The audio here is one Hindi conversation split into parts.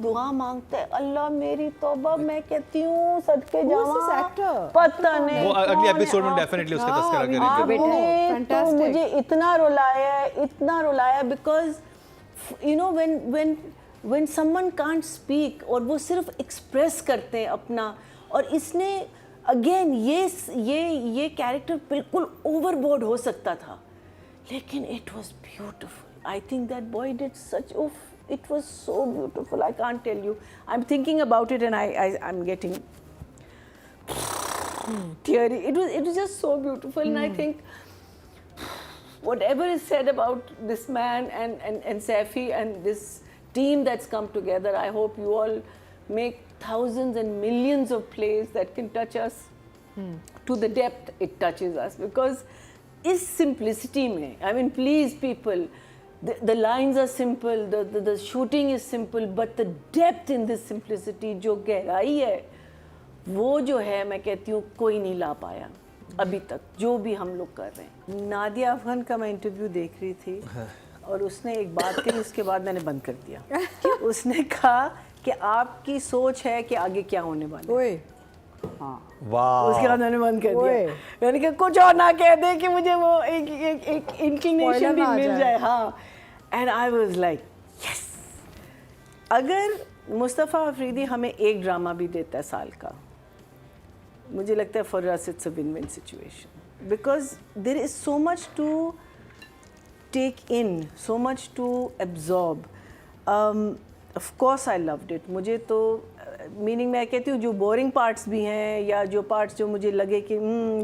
दुआ मांगता है, अल्लाह मेरी तौबा, मैं कहती हूँ सदके जावा, पता नहीं वो अगले एपिसोड में डेफिनेटली उसका तस्करा करेंगे। आपने तो मुझे इतना रुलाया because you know when someone can't speak और वो सिर्फ एक्सप्रेस करते हैं अपना, और इसने अगेन ये कैरेक्टर बिल्कुल ओवरबोर्ड हो सकता था, लेकिन it was beautiful. I think that boy did such, it was so beautiful, I can't tell you. I'm thinking about it and I'm getting teary. It was just so beautiful. And I think whatever is said about this man and Saifi and this team that's come together, I hope you all make thousands and millions of plays that can touch us to the depth it touches us, because is simplicity mein, I mean, please people, the lines are simple, the shooting is simple, but the depth in this simplicity, जो गहराई है वो जो है, मैं कहती हूँ कोई नहीं ला पाया अभी तक, जो भी हम लोग कर रहे हैं. नादिया अफगान का मैं इंटरव्यू देख रही थी और उसने एक बात कही, उसके बाद मैंने बंद कर दिया. उसने कहा कि आपकी सोच है कि आगे क्या होने वाला है. हाँ, उसके बाद मैंने बंद कर दिया. मैंने कहा कुछ और ना कह दे कि मुझे वो एक इंक्लिनेशन भी मिल जाए. हाँ, and I was like yes. अगर मुस्तफ़ा अफरीदी हमें एक ड्रामा भी देता है साल का, मुझे लगता है for us it's a win win situation, because there is so much to take in, so much to absorb. Of course I loved it. मुझे तो मीनिंग मैं कहती हूँ जो बोरिंग पार्ट्स भी हैं या जो पार्ट्स जो मुझे लगे कि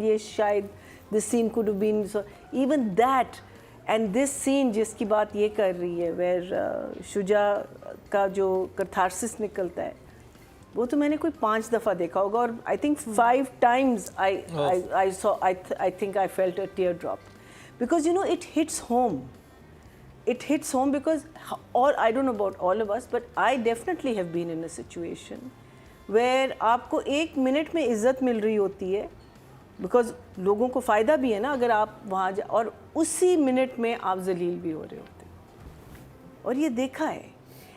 ये शायद this scene could have been, so even that and this scene जिसकी बात ये कर रही है, वेयर शुजा का जो कथारसिस निकलता है, वो तो मैंने कोई 5 दफ़ा देखा होगा, और I think 5 times I think I felt a teardrop, because you know it hits home. It hits home because, or I don't know about all of us, but I definitely have been in a situation where आपको 1 मिनट में इज़्ज़त मिल रही होती है, because लोगों को फ़ायदा भी है ना अगर आप वहाँ जा, और उसी मिनट में आप जलील भी हो रहे होते हैं, और ये देखा है.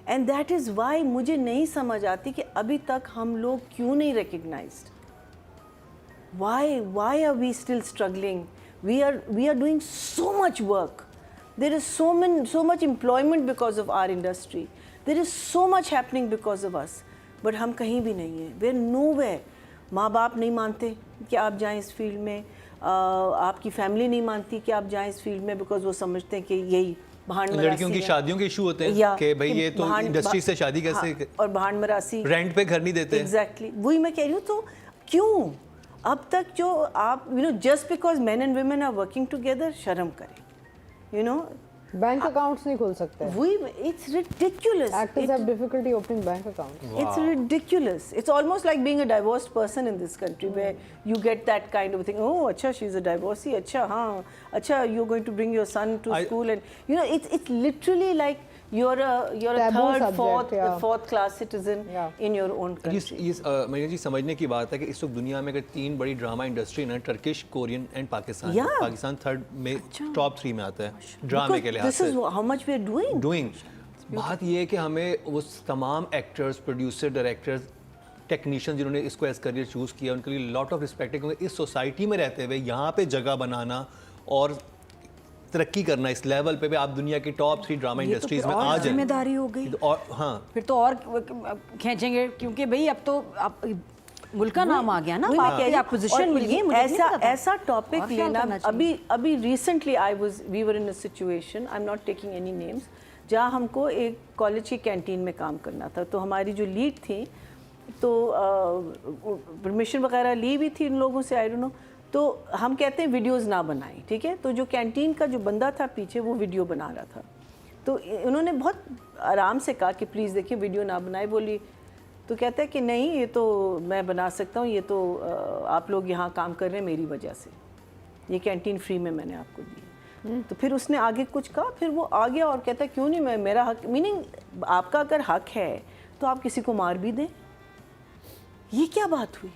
एंड दैट इज़ वाई मुझे नहीं समझ आती कि अभी तक हम लोग क्यों नहीं recognised. why are we still struggling? We are doing so much work. There is so much employment because of our industry. There is so much happening because of us. But हम कहीं भी नहीं हैं. We're nowhere. माँ बाप नहीं मानते कि आप जाएं इस फील्ड में, आपकी फैमिली नहीं मानती कि आप जाएं इस फील्ड में, बिकॉज वो समझते हैं कि यही भांड मरासी, लड़कियों की शादियों के इशू होते हैं कि भाई ये तो इंडस्ट्री से शादी कैसे, हाँ, और भांड मरासी, रेंट पे घर नहीं देते. एग्जैक्टली वही मैं कह रही हूँ. तो क्यों अब तक जो आप just because men and women are working together, शर्म करें. बैंक अकाउंट्स नहीं खोल सकते. It's ridiculous. Actors have difficulty opening bank accounts. Wow. It's ridiculous. It's almost like being a divorced person in this country, where you get that kind of thing. Oh, acha, she's a divorcee. Acha, हाँ. Acha, you're going to bring your son to school, and it's literally like you're a third, fourth class citizen in your own country. मरिया जी, समझने की बात है कि इस वक्त दुनिया में अगर 3 बड़ी ड्रामा इंडस्ट्री ना, Turkish, Korean and Pakistan. Pakistan 3rd में, टॉप 3 में आता है ड्रामे के लिहाज से. This is how much we are doing. बात ये है कि हमें वो तमाम एक्टर्स, प्रोड्यूसर, डायरेक्टर्स, टेक्नीशियन जिन्होंने इसको एज करियर चूज़ किया, उनके लिए लॉट ऑफ रिस्पेक्ट है, क्योंकि इस सोसाइटी में रहते हुए यहाँ पे जगह बनाना और तरक्की करना इस लेवल पे भी आप दुनिया की टॉप 3 ड्रामा इंडस्ट्रीज में आ जाए, जिम्मेदारी हो गई. और हाँ, फिर तो और खींचेंगे, क्योंकि भाई अब तो आप मुल्क का नाम आ गया ना, आप पोजीशन मिल गई. ऐसा टॉपिक लेना. अभी recently we were in a situation, I am not taking any names, जहाँ हमको एक कॉलेज की कैंटीन में काम करना था. तो हमारी जो लीड थी, तो परमिशन वगैरह ली भी थी इन लोगों से, आई डोंट नो. तो हम कहते हैं वीडियोस ना बनाएं, ठीक है. तो जो कैंटीन का जो बंदा था पीछे, वो वीडियो बना रहा था. तो उन्होंने बहुत आराम से कहा कि प्लीज़ देखिए वीडियो ना बनाए. बोली तो कहता है कि नहीं, ये तो मैं बना सकता हूँ, ये तो आप लोग यहाँ काम कर रहे हैं मेरी वजह से, ये कैंटीन फ्री में मैंने आपको दी. तो फिर उसने आगे कुछ कहा, फिर वो आ गया और कहता है क्यों नहीं, मेरा हक, मीनिंग आपका अगर हक है तो आप किसी को मार भी दें. ये क्या बात हुई?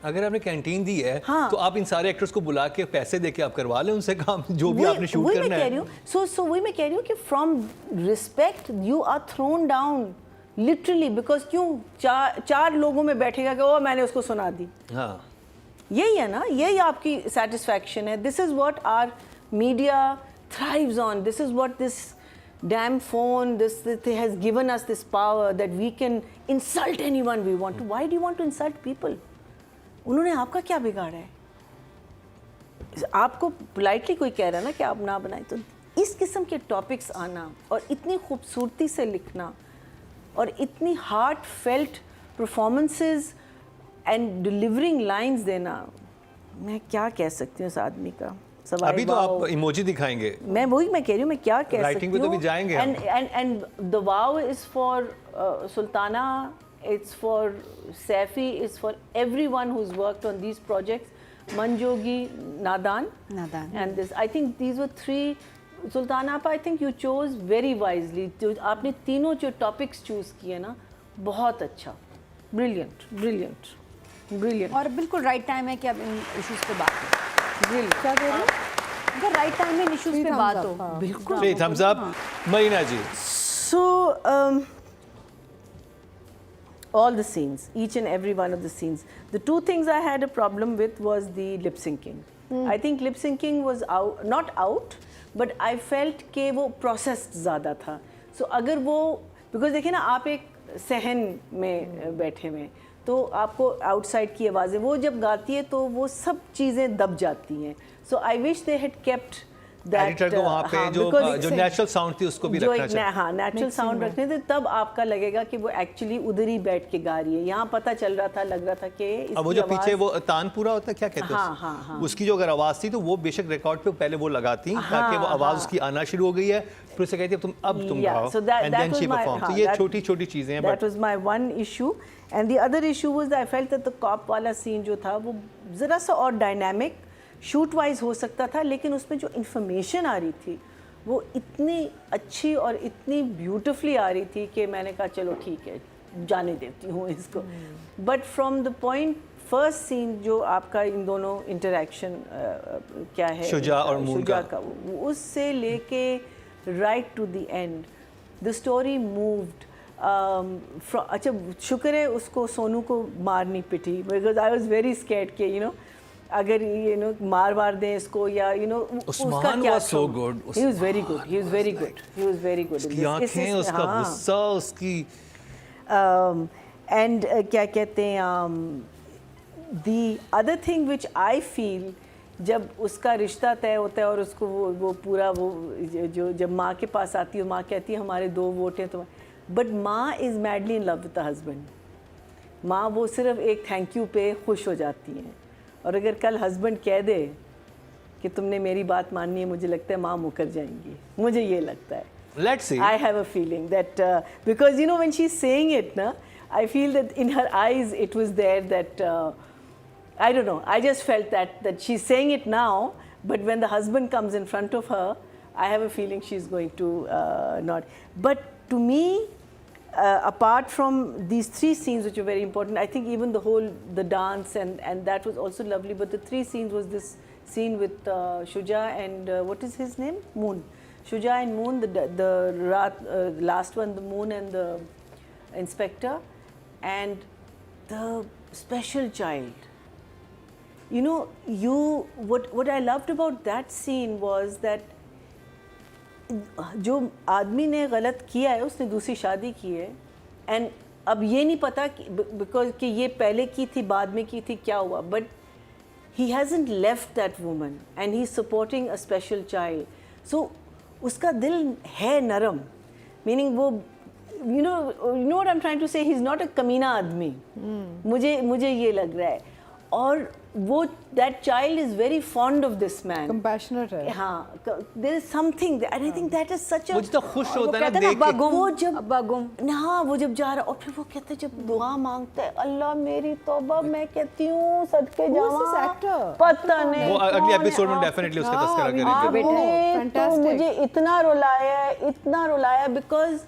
अगर आपने कैंटीन दी है, हाँ, तो आप इन सारे एक्टर्स को बुला के पैसे देके आप करवा लें उनसे काम, जो भी आपने शूट करना है. सो वही मैं कह रही हूँ कि from respect you are thrown down, literally, because क्यों चार लोगों में बैठेगा कि ओ मैंने उसको सुना दी, हाँ यही है ना, यही आपकी सेटिस्फैक्शन है. This is what our media thrives on. This is what this damn phone, this has given us this power that we can insult anyone we want to. Why do you want to insult people? उन्होंने आपका क्या बिगाड़ा है? आपको पोलाइटली कोई कह रहा है ना कि आप ना बनाए, तो इस किस्म के टॉपिक्स आना और इतनी खूबसूरती से लिखना और इतनी heart felt performances and delivering lines देना, मैं क्या कह सकती हूँ उस आदमी का. अभी तो आप इमोजी दिखाएंगे. मैं कह रही हूँ, मैं क्या कह सकती हूँ. राइटिंग पे तो भी जाएंगे हम. And the wow is for Sultana, it's for Saifi, it's for everyone who is worked on these projects. मंजोगी, Nadaan, and this, I think these were 3. Sultana आपा, I think you chose very wisely. जो आपने तीनों जो टॉपिक्स चूज किए ना, बहुत अच्छा, ब्रिलियंट ब्रिलियंट ब्रिलियंट. और बिल्कुल राइट टाइम है कि अब इन इश्यूज पे बात हो. क्या कह रहे हैं? अगर राइट टाइम में इश्यूज पे बात हो. बिल्कुल. Three thumbs up. Marina ji. So, all the scenes, each and every one of the scenes. The two things I had a problem with was the lip syncing. I think lip syncing was not out, but I felt कि वो processed ज़्यादा था. So अगर वो, because देखिए ना, आप एक सहन में बैठे हुए, तो आपको आउटसाइड की आवाज़ें, वो जब गाती है तो वो सब चीज़ें दब जाती हैं. So I wish they had kept that. Editor को वहाँ पे जो नेचुरल साउंड थी उसको भी रखना चाहिए. हाँ, नेचुरल साउंड रखने थे, तब आपका लगेगा कि वो एक्चुअली उधर ही बैठ के गा रही है. यहाँ पता चल रहा था, लग रहा था कि अब वो जो पीछे वो तानपुरा होता है, क्या कहते हैं, हाँ, उसकी जो अगर आवाज़ थी तो वो बेशक रिकॉर्ड पे पहले वो लगाती ताकि वो आवाज़ उसकी आना शुरू हो गई है, फिर उसे कहती है अब तुम गाओ, एंड देन शी परफॉर्म. तो ये छोटी छोटी चीज़ें हैं. That was my one issue. And the other issue was I felt that the cop वाला सीन जो था वो ज़रा सा और डायनामिक शूट वाइज हो सकता था, लेकिन उसमें जो इन्फॉर्मेशन आ रही थी वो इतनी अच्छी और इतनी ब्यूटिफुली आ रही थी कि मैंने कहा चलो ठीक है, जाने देती हूँ इसको. But from the point first scene जो आपका इन दोनों इंटरेक्शन क्या है, शुजा और मून का, उससे लेके right to the end the story moved. अच्छा, शुक्र है उसको, सोनू को मारनी पिटी, because I was very scared के अगर मार दें इसको, या उसका क्या. so good. He was very good. He was very good. He was very good. उसकी आँखें, उसका गुस्सा, उसकी and क्या कहते हैं, the other thing which I feel, जब उसका रिश्ता तय होता है और उसको वो पूरा वो जो जब माँ के पास आती है, माँ कहती है हमारे 2 वोट हैं, तो बट माँ is madly in love with the husband. माँ वो सिर्फ एक थैंक यू पे खुश हो जाती हैं, और अगर कल हस्बैंड कह दे कि तुमने मेरी बात माननी है, मुझे लगता है माँ मुकर जाएंगी. मुझे ये लगता है. Let's see. I have a feeling that because when she's saying it, na, I feel that in her eyes it was there that I don't know. I just felt that she's saying it now, but when the husband comes in front of her, I have a feeling she's going to not. But to me, apart from these 3 scenes which are very important, I think even the dance and that was also lovely. But the 3 scenes was this scene with Shuja and what is his name? Moon. Shuja and Moon. The last one, the Moon and the inspector, and the special child. What I loved about that scene was that जो आदमी ने गलत किया है, उसने दूसरी शादी की है, एंड अब ये नहीं पता बिकॉज कि ये पहले की थी, बाद में की थी, क्या हुआ, but he hasn't left that woman and he is supporting a special child. So उसका दिल है नरम, मीनिंग वो you know what I'm trying to say, he's not a कमीना आदमी. मुझे ये लग रहा है, और वो that child is very fond of this man. Compassionate है. हाँ, there is something there, and I think that is such a. वो जितना खुश होता है ना देख के. वो जब हाँ, वो जब जा रहा, और फिर वो कहते हैं, जब दुआ मांगता है, अल्लाह मेरी तौबा, मैं कहती हूँ सदके जावा. पता नहीं. वो अगले एपिसोड में डेफिनेटली उसका तस्करा करेंगे. तो मुझे इतना रुलाया because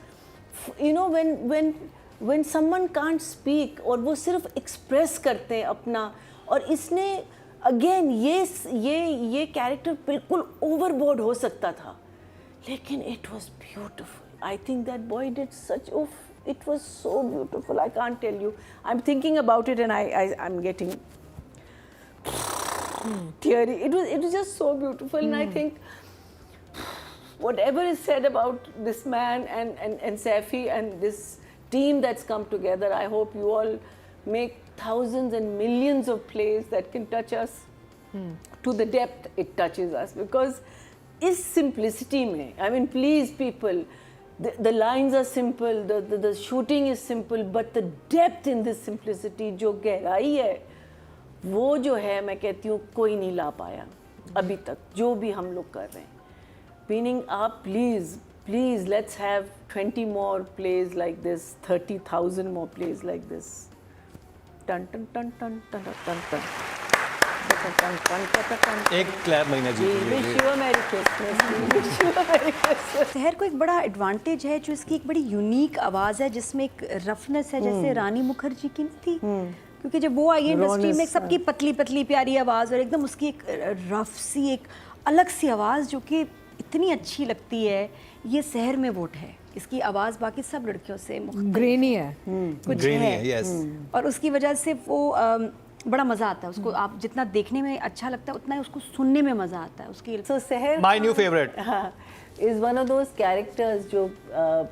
when someone can't speak और वो सिर्फ एक्सप्रेस करते हैं अपना, और इसने अगेन ये कैरेक्टर बिल्कुल ओवरबोर्ड हो सकता था, लेकिन it was beautiful. I think that boy did such It was so beautiful. I can't tell you. I'm thinking about it and I'm getting teary. It was just so beautiful, and I think whatever is said about this man and Saifi and this team that's come together, I hope you all make thousands and millions of plays that can touch us to the depth it touches us. Because is simplicity mein, I mean, please people, the lines are simple, the shooting is simple, but the depth in this simplicity, जो गहराई है, वो जो है मैं कहती हूँ कोई नहीं ला पाया अभी तक, जो भी हम लोग कर रहे हैं. Meaning, please, let's have 20 more plays like this, 30,000 more plays like this. Dun dun dun dun dun dun dun. एक क्लैप महीना जी. Wish you a Merry Christmas. Wish you a Merry Christmas. सहर को एक बड़ा एडवांटेज है जो इसकी एक बड़ी यूनिक आवाज़ है जिसमें एक रफनेस है जैसे रानी मुखर्जी की थी. क्योंकि जब वो आई इंडस्ट्री में सबकी पतली पतली प्यारी आवाज़ और एकदम उसकी एक रफ सी एक अलग सी आवाज़ जो कि इतनी अच्छी लगती है, ये सहर में वोट है. इसकी आवाज़ बाकी सब लड़कियों से ग्रेनी है, कुछ है. यस. और उसकी वजह से वो बड़ा मज़ा आता है उसको. आप जितना देखने में अच्छा लगता है उतना ही उसको सुनने में मज़ा आता है उसकी. So Seher, my new favourite, is one of those characters जो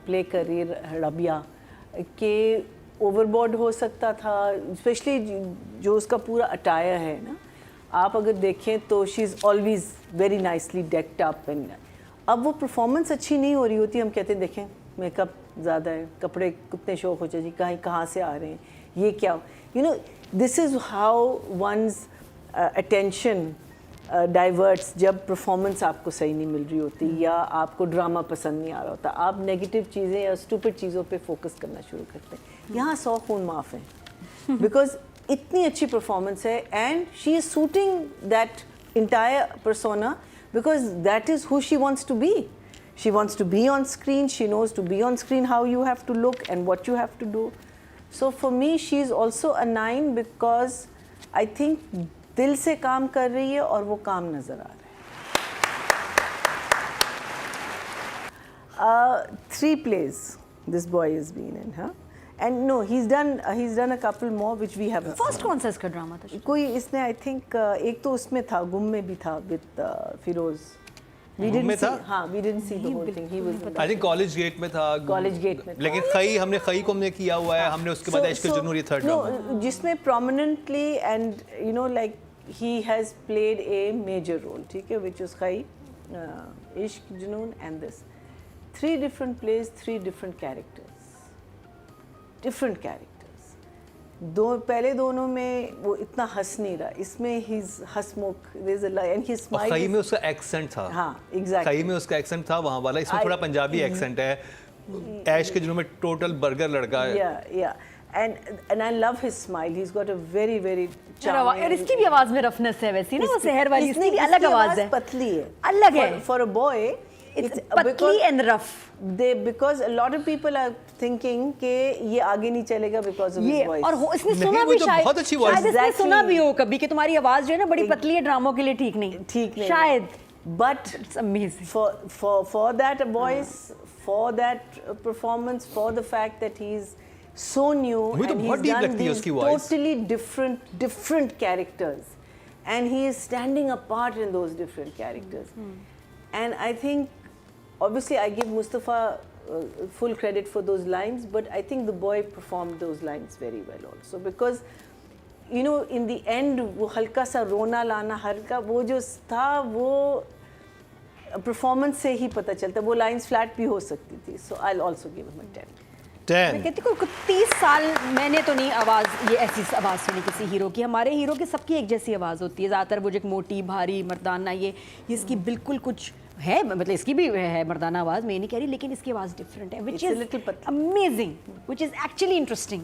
प्ले कर रही है रबिया के ओवरबोर्ड हो सकता था, स्पेशली जो उसका पूरा अटायर है ना. आप अगर देखें तो she is always very nicely decked up. And अब वो परफॉर्मेंस अच्छी नहीं हो रही होती, हम कहते हैं देखें मेकअप ज़्यादा है, कपड़े कितने शौक हो जाए जी, कहाँ से आ रहे हैं, ये क्या. You know, this is how one's attention diverts जब परफॉर्मेंस आपको सही नहीं मिल रही होती या आपको ड्रामा पसंद नहीं आ रहा होता, आप नेगेटिव चीज़ें या स्टूपिड चीज़ों पे फोकस करना शुरू करते हैं. यहाँ 100 खून माफ़ हैं बिकॉज इतनी अच्छी परफॉर्मेंस है and she is suiting that entire persona because that is who she wants to be. She wants to be on screen, she knows to be on screen how you have to look and what you have to do. So for me she is also a 9 because I think दिल से काम कर रही है और वो काम नज़र आ रहा है. 3 plays this boy has been in, huh? And no, he's done a couple more which we haven't. First कौन सा इसका ड्रामा था? कोई इसने I think एक तो उसमें था, गुम में भी था with फिरोज. We didn't में see, था? हाँ, we didn't see the whole thing. He was. I think college gate में था. College Gate में था. लेकिन खई को हमने किया हुआ है, हमने उसके बाद इश्क जुनून ये थर्ड ड्रामा. No, जिसमें prominently and you know like he has played a major role, ठीक है, which is खई, इश्क जुनून and this. 3 different plays, 3 different characters. Different characters. पहले दोनों में वो इतना हंस नहीं रहा, इसमें he's Hansmukh, there's a and his smile. खई में उसका एक्सेंट था. हाँ, exactly. खई में उसका एक्सेंट था वहाँ वाला, इसमें थोड़ा पंजाबी एक्सेंट है. ऐश के जुनून में टोटल बर्गर लड़का है. Yeah. And I love his smile. He's got a very charming. और इसकी भी आवाज़ में रफनेस है वैसी ना, वो सहर वाली. इसकी भी अलग इसकी आवाज़ है, पतली है, अलग है. For a boy, It's पतली and rough. Because a lot of people are thinking कि ये आगे नहीं चलेगा because of ये his voice. और इसने नहीं, सुना वो भी तो शायद, बहुत अच्छी voice शायद इसने Exactly. सुना भी हो कभी कि तुम्हारी आवाज़ जो है ना बड़ी पतली है, ड्रामों के लिए ठीक नहीं शायद. But It's amazing. for that voice, for that performance, for the fact that he's so new मुझे तो and बहुत he's deep done लगती है these उसकी voice. totally different characters, and he is standing apart in those different characters. And I think, obviously, I give Mustafa full credit for those lines, but I think the boy performed those lines very well also because, you know, in the end, वो हल्का सा रोना लाना हल्का वो जो था वो performance से ही पता चलता. वो lines flat भी हो सकती थी. So I'll also give him a 10. मैं कहती हूँ 30 साल मैंने तो नहीं आवाज़ ये ऐसी आवाज़ सुनी किसी हीरो की. हमारे हीरो की सबकी एक जैसी आवाज़ होती है ज़्यादातर. वो जो एक मोटी भारी मर्दाना ये इसकी बिल्कुल कुछ है, मतलब इसकी भी है मर्दाना आवाज़, मैं नहीं कह रही, लेकिन इसकी आवाज़ डिफरेंट है, which is amazing, which is actually interesting.